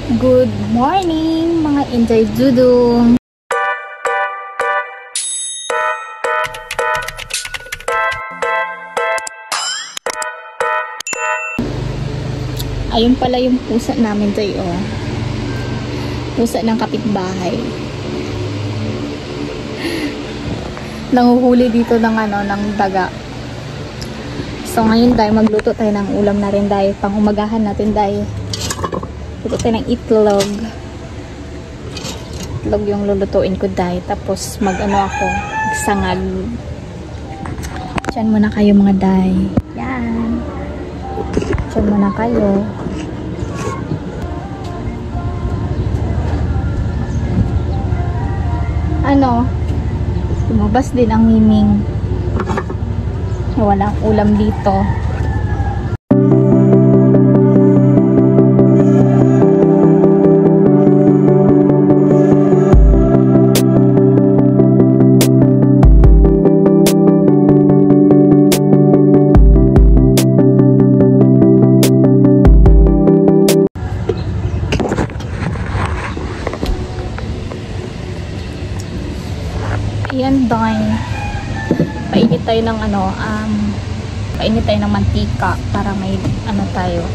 Good morning mga Inday Dudong! Ayun pala yung pusa namin tayo. Pusa ng kapitbahay. Nanguhuli dito ng ng daga. So ngayon dahil magluto tayo ng ulam na rin dahil pang umagahan natin dahil luto tayo ng itlog. Itlog yung lulutuin ko dahil tapos ako magsangag. Diyan muna kayo mga day. Yan. Diyan muna kayo. Lumabas din ang miming. Walang ulam dito. Ayan, dahil painit tayo ng painit tayo ng mantika para may tayo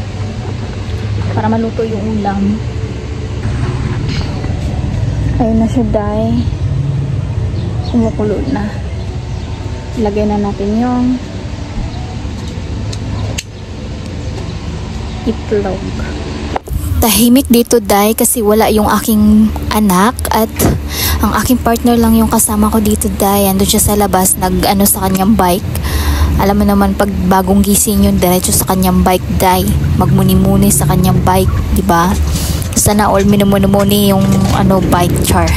para maluto yung ulam. Ayun na siya, dahil kumukulo na. Ilagay na natin yung itlog. Tahimik dito dahil kasi wala yung aking anak at ang aking partner lang yung kasama ko dito dahil andun siya sa labas sa kanyang bike. Alam mo naman pag bagong gising yun diretso sa kanyang bike dahil magmuni-muni sa kanyang bike, di ba? Sana all minumuni-muni yung bike char.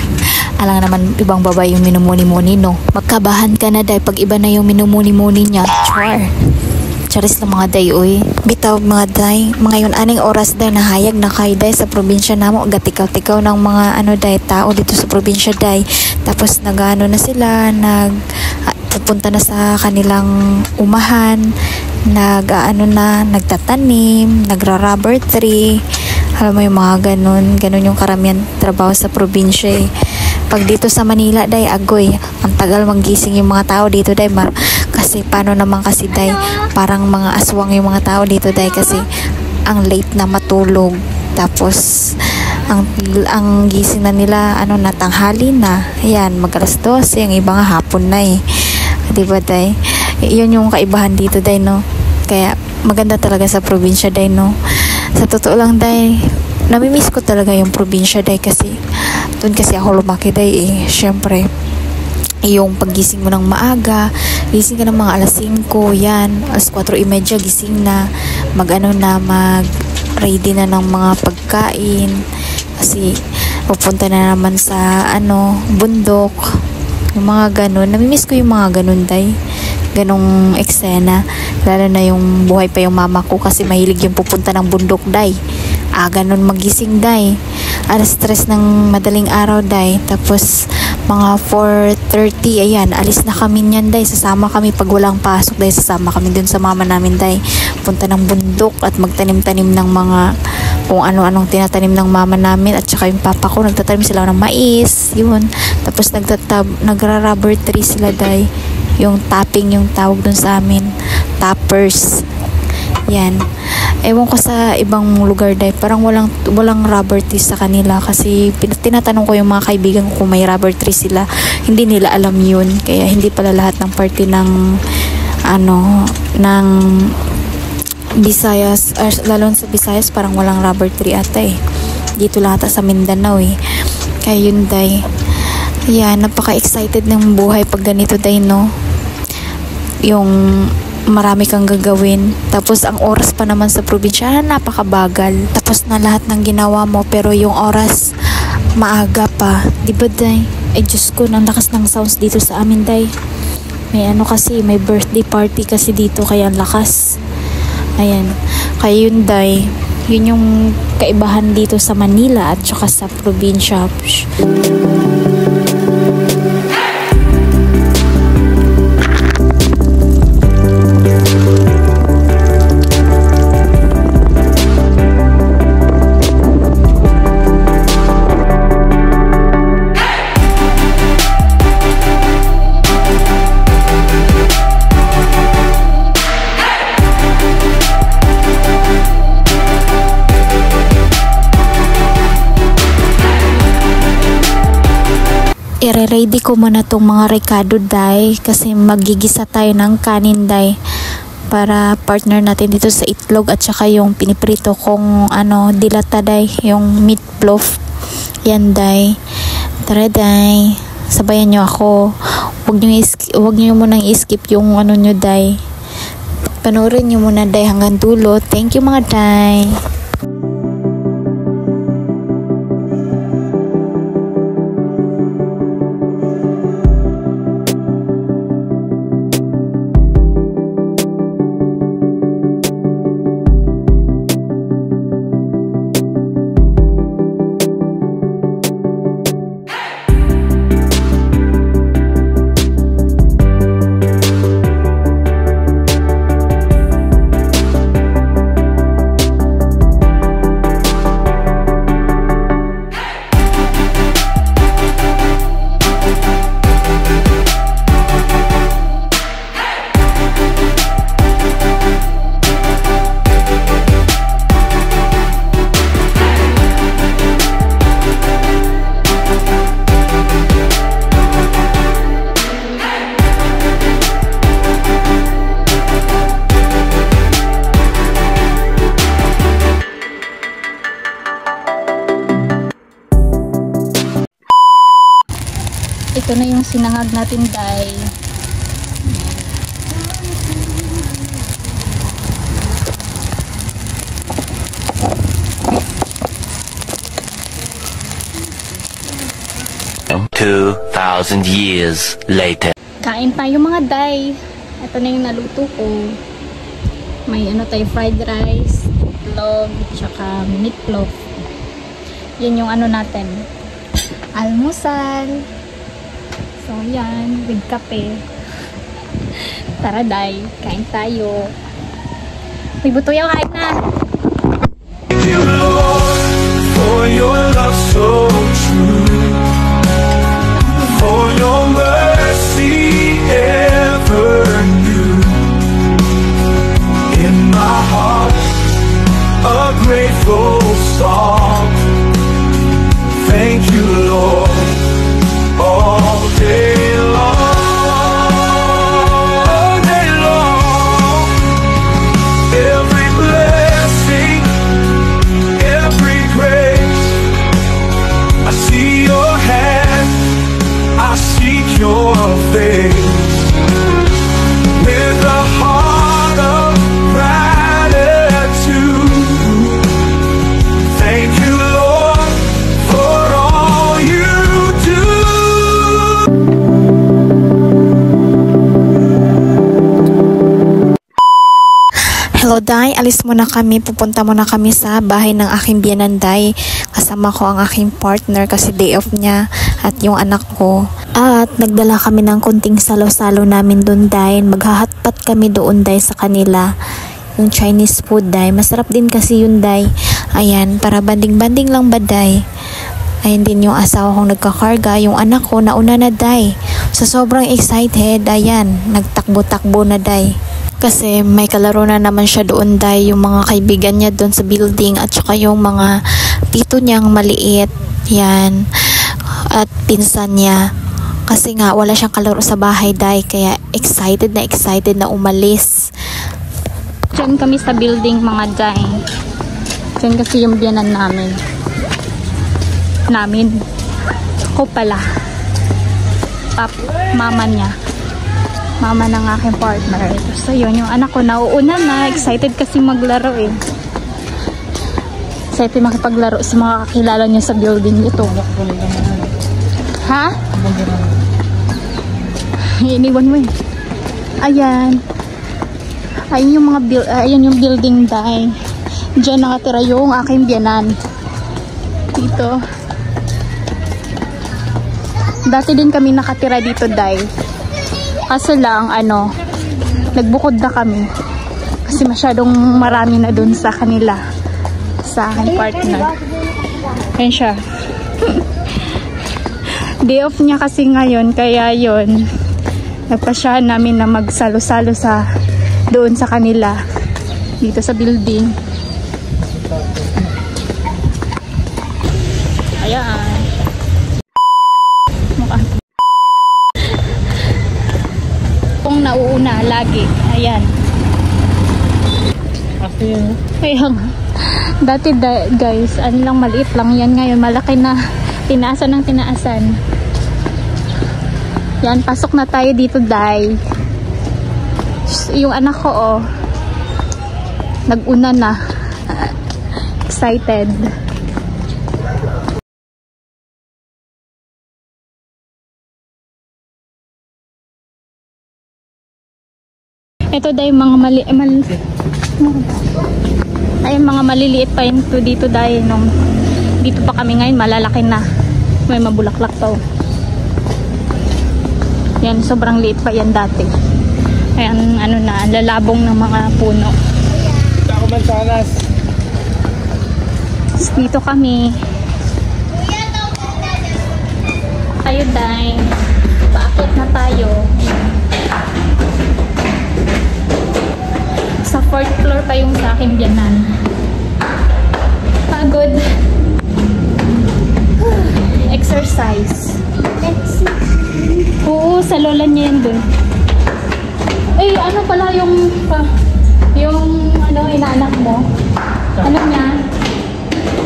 Alam naman ibang babae yung minumuni-muni, no? Magkabahan ka na dahil pag iba na yung minumuni-muni niya, char. Charis lang mga day, oy. Bitaw mga day, mga yun aning oras day nahayag na kay day sa probinsya namo, gatikaw-tikaw ng mga day tao dito sa probinsya day. Tapos na sila, pupunta na sa kanilang umahan, nagtatanim, nagra-rubber tree. Alam mo yung mga ganun yung karamihan trabaho sa probinsya eh. Pag dito sa Manila day, agoy, ang tagal manggising yung mga tao dito day, kasi paano naman kasi day, parang mga aswang yung mga tao dito day kasi ang late na matulog. Tapos ang gising na nila natanghali na. Ayan, mag-alas 12, ang iba nga hapon na eh. Diba day? Yun yung kaibahan dito day, no? Kaya maganda talaga sa probinsya day, no? Sa totoo lang day, namimiss ko talaga yung probinsya day kasi doon kasi ako lumaki day eh. Syempre, yung paggising mo ng maaga, gising ka ng mga alas 5, yan, alas 4:30 gising na, mag-ready na ng mga pagkain kasi pupunta na naman sa bundok, yung mga ganun. Namimiss ko yung mga ganun day, ganong eksena, lalo na yung buhay pa yung mama ko kasi mahilig yung pupunta ng bundok day. Ganun magising day, alas 3 ng madaling araw day, tapos mga 4:30 ayan, alis na kami niyan day, sasama kami pag walang pasok day, sasama kami dun sa mama namin day, punta ng bundok at magtanim-tanim ng mga kung ano-anong tinatanim ng mama namin, at saka yung papa ko nagtatanim sila ng mais, yun. Tapos nagra-rubber tree sila day, yung tapping yung tawag dun sa amin, tappers, yan. Ewan ko sa ibang lugar day, parang walang rubber tree sa kanila kasi tinatanong ko yung mga kaibigan ko kung may rubber tree sila, hindi nila alam yun. Kaya hindi pala lahat ng party ng ng Visayas, lalo sa Visayas parang walang rubber tree ata eh. Dito lahat sa Mindanao eh. Kaya yun day. Yan, napaka-excited ng buhay pag ganito day, no? Yung marami kang gagawin. Tapos ang oras pa naman sa probinsya napakabagal. Tapos na lahat ng ginawa mo pero yung oras maaga pa. Diba day? Ay Diyos ko, ang lakas ng sounds dito sa amin day. May kasi, may birthday party kasi dito kaya ang lakas. Ayan. Kaya yun day, yun yung kaibahan dito sa Manila at saka sa probinsya. i-ready ko muna tong mga recado day kasi magigisa tayo ng kanin day para partner natin dito sa itlog at saka yung piniprito kong dilata day, yung meatloaf. Yan day. Tara day. Sabayan nyo ako. Huwag nyo munang i-skip yung nyo day. Panoorin nyo muna day hanggang dulo. Thank you mga day. Ito na yung sinangag natin day. Ayan. 2,000 years later. Kain tayo mga day. Ito na yung naluto ko. May tayo fried rice, itlog, tsaka meatloaf. Yan yung natin. Almusal. So, yan. With kape. Tara, day. Kain tayo. May buto yung kain na. Thank you, Lord, for your love so true, for your mercy ever new. In my heart, a grateful song. Thank you, Lord. All day long, every blessing, every grace, I see your hand, I seek your face, with a heart of gratitude. Thank you, Lord, for all you do. Hello, day. Alis muna kami. Pupunta muna kami sa bahay ng aking biyanan, day. Kasama ko ang aking partner kasi day off niya at yung anak ko. At nagdala kami ng kunting salo-salo namin doon, day. Maghahatpat kami doon, day, sa kanila. Yung Chinese food, day. Masarap din kasi yun, day. Ayan, para banding-banding lang ba, day? Ayan din yung asawa kong nagkakarga. Yung anak ko, nauna na, day. So, sobrang excited. Ayan, nagtakbo-takbo na, day. Kasi may kalaro na naman siya doon, day, yung mga kaibigan niya doon sa building at saka yung mga tito niyang maliit, yan, at pinsan niya. Kasi nga wala siyang kalaro sa bahay, day, kaya excited na umalis. Diyan kami sa building, mga day. Diyan kasi yung biyanan namin. Ako pala. Mama niya. Mama ng aking partner. So yun, yung anak ko nauuna na, excited kasi maglaro eh. Excited makipaglaro sa mga kakilala niya sa building ito. Ha? Iniwan mo eh. Ayan. Ayun yung ayun yung building, day. Diyan nakatira yung aking biyanan. Dito. Dati din kami nakatira dito, day. Kaso lang, nagbukod na kami. Kasi masyadong marami na dun sa kanila. Sa aking partner. Ayan siya. Day off niya kasi ngayon, kaya yun. Nagpasyahan namin na magsalo-salo doon sa kanila. Dito sa building. Ayan. Mukha. lagi. Ayan. Kaya nga. Dati guys, ano lang, maliit lang yan. Ngayon, malaki na. Tinaasan ng tinaasan. Yan, pasok na tayo dito, Day. Yung anak ko, oh. Nag-una na. Excited. Ito dahil mga mga maliliit pa yun to dito dahil nung dito pa kami ngayon malalaki na. May mabulaklak to. Yan, sobrang liit pa yan dati. Ayan, ano na, lalabong ng mga puno. Ako mansanas. Dito kami. Tayo dahil paakit na tayo. Sa 4th floor pa yung sa akin biyanan. Pagod. Exercise. Oo, sa lola niya yun dun. Eh, ano pala yung ano, inaanak mo? Ano niya?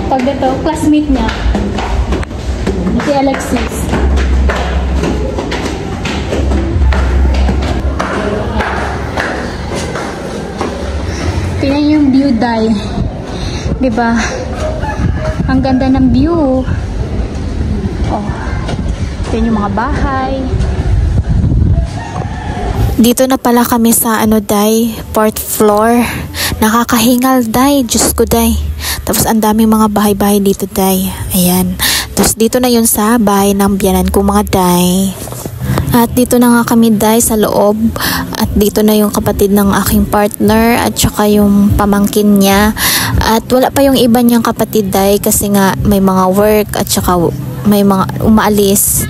Pag ito, classmate niya. Si Alexis. Tingnan yung view, Day. Diba? Ang ganda ng view. Oh. Tingnan yung mga bahay. Dito na pala kami sa Day, 4th floor. Nakakahingal, Day. Diyos ko, Day. Tapos ang daming mga bahay-bahay dito, Day. Ayan. Tapos dito na yun sa bahay ng biyanan ko, mga Day. At dito na nga kami, Day, sa loob. At dito na yung kapatid ng aking partner at saka yung pamangkin niya. At wala pa yung iba niyang kapatid, Day, kasi nga may mga work at saka may mga umaalis.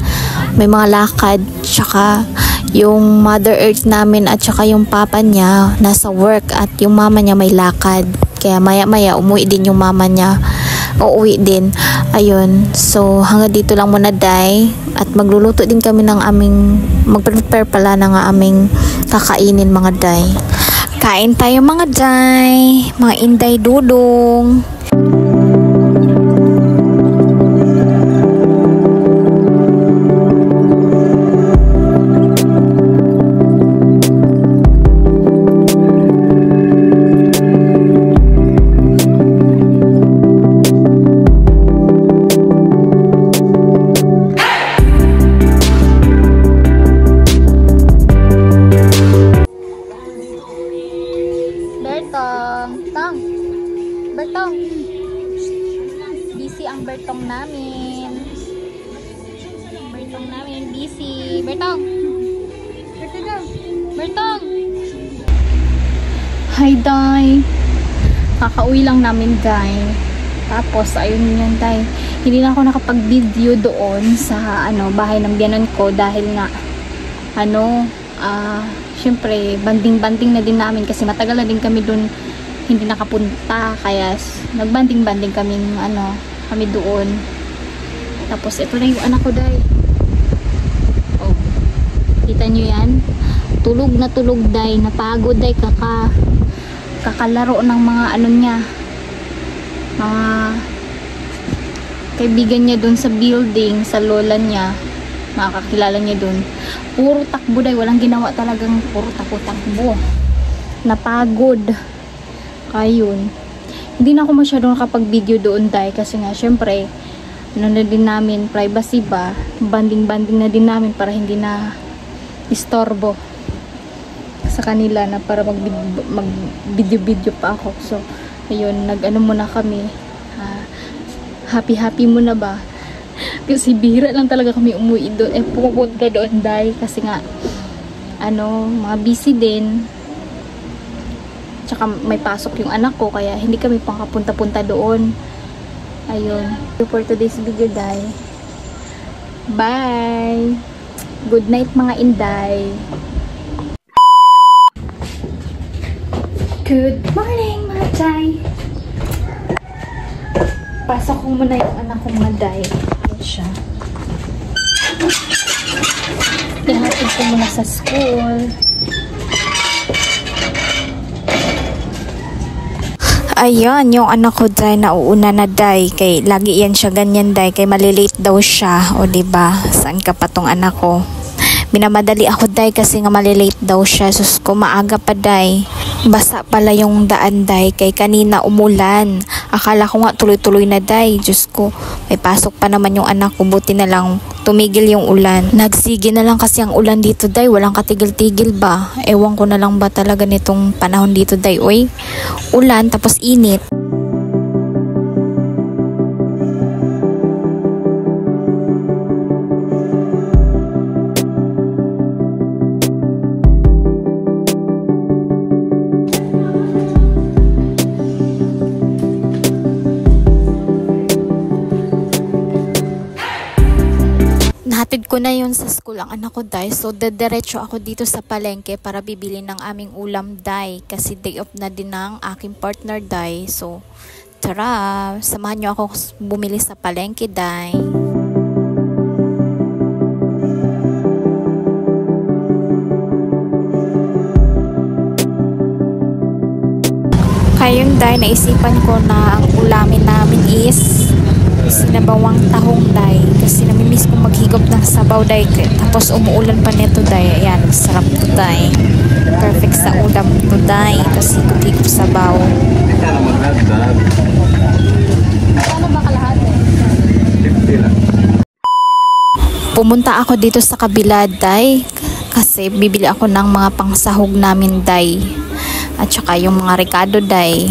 May mga lakad. Saka yung Mother Earth namin at saka yung papa niya nasa work at yung mama niya may lakad. Kaya maya-maya umuwi din yung mama niya. Uuwi din. Ayun. So, hanggang dito lang muna, Day. At magluluto din kami ng aming, mag-prepare pala ng aming kakainin, mga Day. Kain tayo, mga Day. Mga Inday Dudong. Bertong. Busy ang Bertong namin. Bertong namin, busy. Bertong. Bertong. Hi, Day. Kakauwi lang namin, Day. Tapos, ayun yun, Day. Hindi na ako nakapag-video doon sa bahay ng biyanan ko dahil nga syempre, banding-banding na din namin kasi matagal na din kami doon hindi nakapunta, kaya nagbanding-banding kaming kami doon. Tapos ito na yung anak ko, Day. Oh, kita nyo yan? Tulog na tulog, Day. Napagod, Day. Kakalaro ng mga niya, mga kaibigan niya doon sa building, sa lola niya, makakakilala niya doon. Puro takbo, Day. Walang ginawa talagang, puro takbo. Napagod. Ayun. Hindi na ako masyadong nakapag-video doon, Day, kasi nga syempre na din namin privacy ba, banding-banding na din namin para hindi na istorbo sa kanila na para mag-video pa ako. So ayun, muna kami, happy muna ba, kasi bihira lang talaga kami umuwi doon, pupunta doon, Day, kasi nga mga busy din. Tsaka may pasok yung anak ko, kaya hindi kami pangkapunta-punta doon. Ayun. For today's video, Day. Bye! Good night, mga Inday. Good morning, mga Day. Pasok ko muna yung anak ko, mga Day. Ayan siya. Ihatid ko muna sa school. Ayan, yung anak ko day, nauuna na day. Kay lagi yan siya ganyan day. Kay malilate daw siya. O diba? Saan ka pa tong anak ko? Minamadali ako day kasi nga malilate daw siya. Sus ko, maaga pa day. Basa pala yung daan day. Kay kanina umulan. Akala ko nga tuloy-tuloy na day. Diyos ko, may pasok pa naman yung anak ko. Buti na lang tumigil yung ulan. Nagsige na lang kasi ang ulan dito day. Walang katigil-tigil ba? Ewan ko na lang ba talaga nitong panahon dito day. Uy, ulan tapos init. Nahatid ko na yun sa school ang anak ko day. So dediretso ako dito sa palengke para bibili ng aming ulam day. Kasi day off na din ng aking partner day. So tara, samahan nyo ako bumili sa palengke day. Kaya yun day, naisipan ko na ang ulamin namin is sinabawang tahong day. Kasi namimiss kong maghigop ng sabaw day. Tapos umuulan pa nito day. Ayan, sarap to day. Perfect sa ulam to day. Tapos higop-higop sabaw. Ano ba kalahati? Pumunta ako dito sa kabila day. Kasi bibili ako ng mga pangsahog namin day. At saka yung mga rekado day.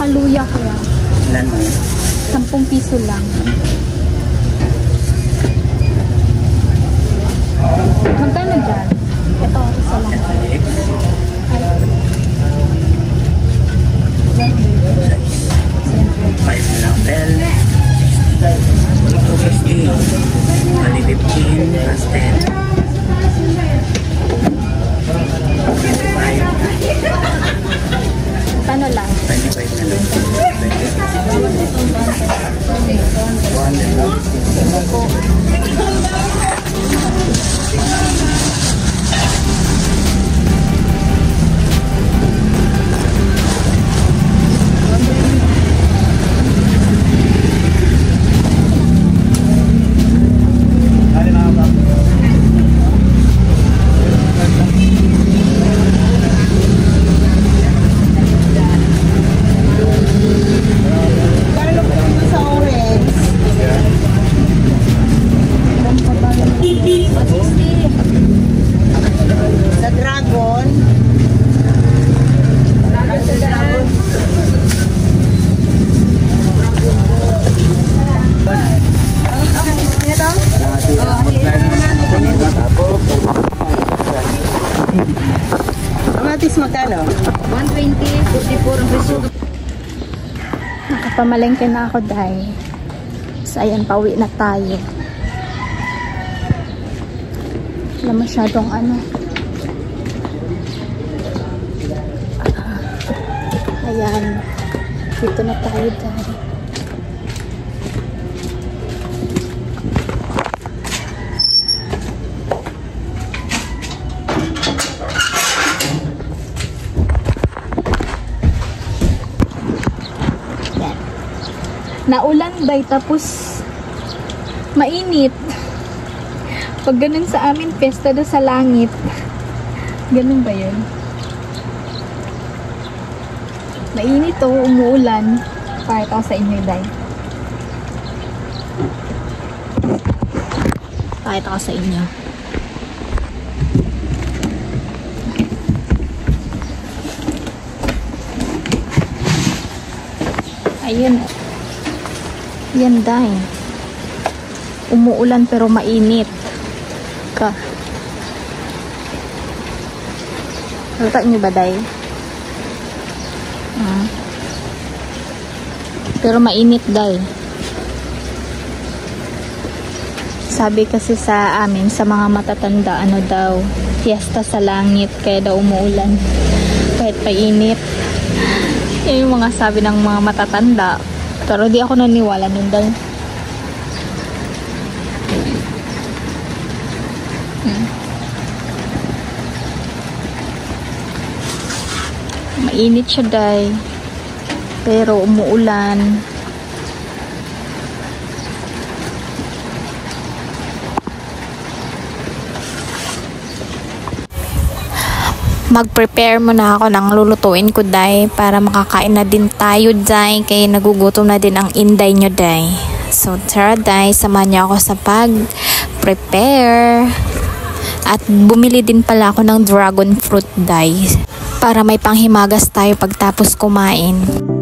Luya kaya. 10 piso lang. Magkano dyan? Ito, isa lang. Paano lang? Sa dragon. Amatis magkano? 120, 44 ang peso. Nakapamalengke na ako dahil. So ayan, pauwi na tayo. Wala masyadong ano. Ayan. Dito na tayo dahil. Naulan day tapos mainit. Pag ganun sa amin, pesta do sa langit. Ganun ba yun? Mainit o umuulan. Pakita ko sa inyo day. Pakita ko sa inyo. Ayun. Yan day. Umuulan pero mainit ka. Luto nyo ba, day? Pero mainit, day. Sabi kasi sa amin, sa mga matatanda, ano daw, fiesta sa langit, kaya daw umuulan. Kahit painit. Yan yung mga sabi ng mga matatanda. Pero di ako naniwala nun, day. Mainit siya, day. Pero umuulan. Mag-prepare muna ako ng lulutuin ko, day, para makakain na din tayo, day, kaya nagugutom na din ang inday nyo, day. So tara, day, samahan niyo ako sa pag-prepare. At bumili din pala ako ng dragon fruit, day, para may panghimagas tayo pagtapos kumain.